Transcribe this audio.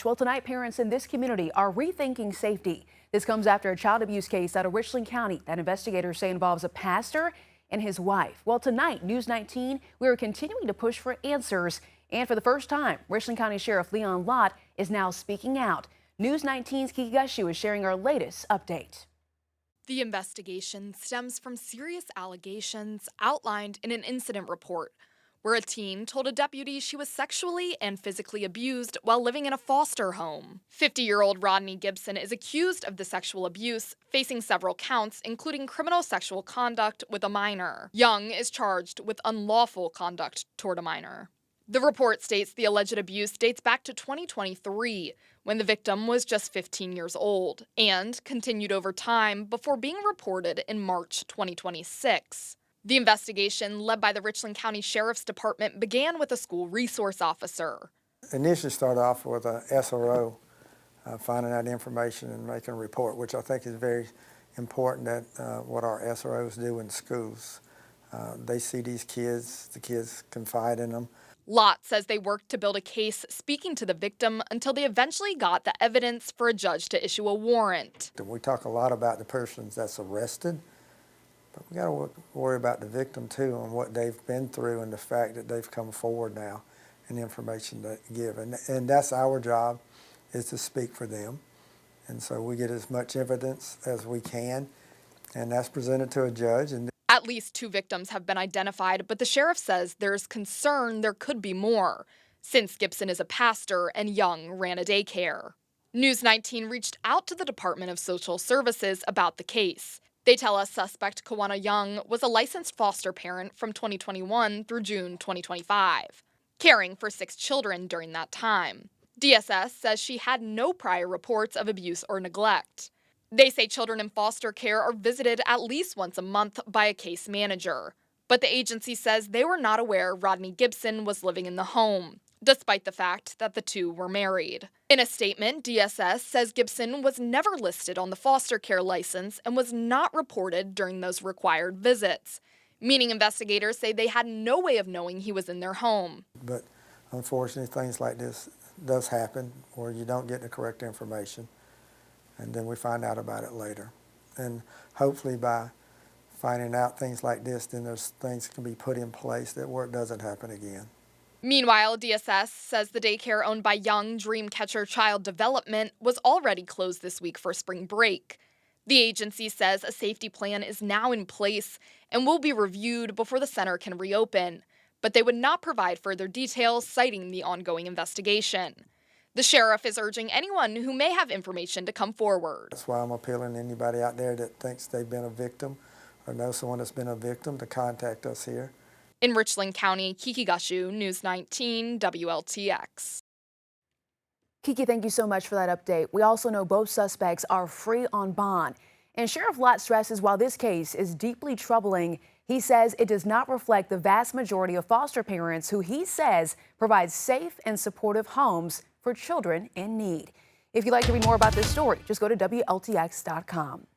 Well, tonight, parents in this community are rethinking safety. This comes after a child abuse case out of Richland County that investigators say involves a pastor and his wife. Well, tonight, News 19, we are continuing to push for answers. And for the first time, Richland County Sheriff Leon Lott is now speaking out. News 19's Kiki Gushu is sharing our latest update. The investigation stems from serious allegations outlined in an incident report, where a teen told a deputy she was sexually and physically abused while living in a foster home. 50-year-old Rodney Gibson is accused of the sexual abuse, facing several counts, including criminal sexual conduct with a minor. Young is charged with unlawful conduct toward a minor. The report states the alleged abuse dates back to 2023, when the victim was just 15 years old, and continued over time before being reported in March 2026. The investigation, led by the Richland County Sheriff's Department, began with a school resource officer. Initially started off with a SRO, finding out information and making a report, which I think is very important that what our SROs do in schools. They see these kids, the kids confide in them. Lott says they worked to build a case speaking to the victim until they eventually got the evidence for a judge to issue a warrant. We talk a lot about the persons that's arrested, but we got to worry about the victim too and what they've been through and the fact that they've come forward now and the information they give. And that's our job, is to speak for them. And so we get as much evidence as we can, and that's presented to a judge. And at least 2 victims have been identified, but the sheriff says there's concern there could be more, since Gibson is a pastor and Young ran a daycare. News 19 reached out to the Department of Social Services about the case. They tell us suspect Kawana Young was a licensed foster parent from 2021 through June 2025, caring for 6 children during that time. DSS says she had no prior reports of abuse or neglect. They say children in foster care are visited at least once a month by a case manager, but the agency says they were not aware Rodney Gibson was living in the home, despite the fact that the two were married. In a statement, DSS says Gibson was never listed on the foster care license and was not reported during those required visits, meaning investigators say they had no way of knowing he was in their home. But unfortunately, things like this does happen where you don't get the correct information, and then we find out about it later. And hopefully by finding out things like this, then there's things that can be put in place that where it doesn't happen again. Meanwhile, DSS says the daycare owned by Young Dreamcatcher Child Development was already closed this week for spring break. The agency says a safety plan is now in place and will be reviewed before the center can reopen, but they would not provide further details, citing the ongoing investigation. The sheriff is urging anyone who may have information to come forward. That's why I'm appealing to anybody out there that thinks they've been a victim or knows someone that's been a victim to contact us here. In Richland County, Kiki Gushu, News 19, WLTX. Kiki, thank you so much for that update. We also know both suspects are free on bond. And Sheriff Lott stresses while this case is deeply troubling, he says it does not reflect the vast majority of foster parents who he says provide safe and supportive homes for children in need. If you'd like to read more about this story, just go to WLTX.com.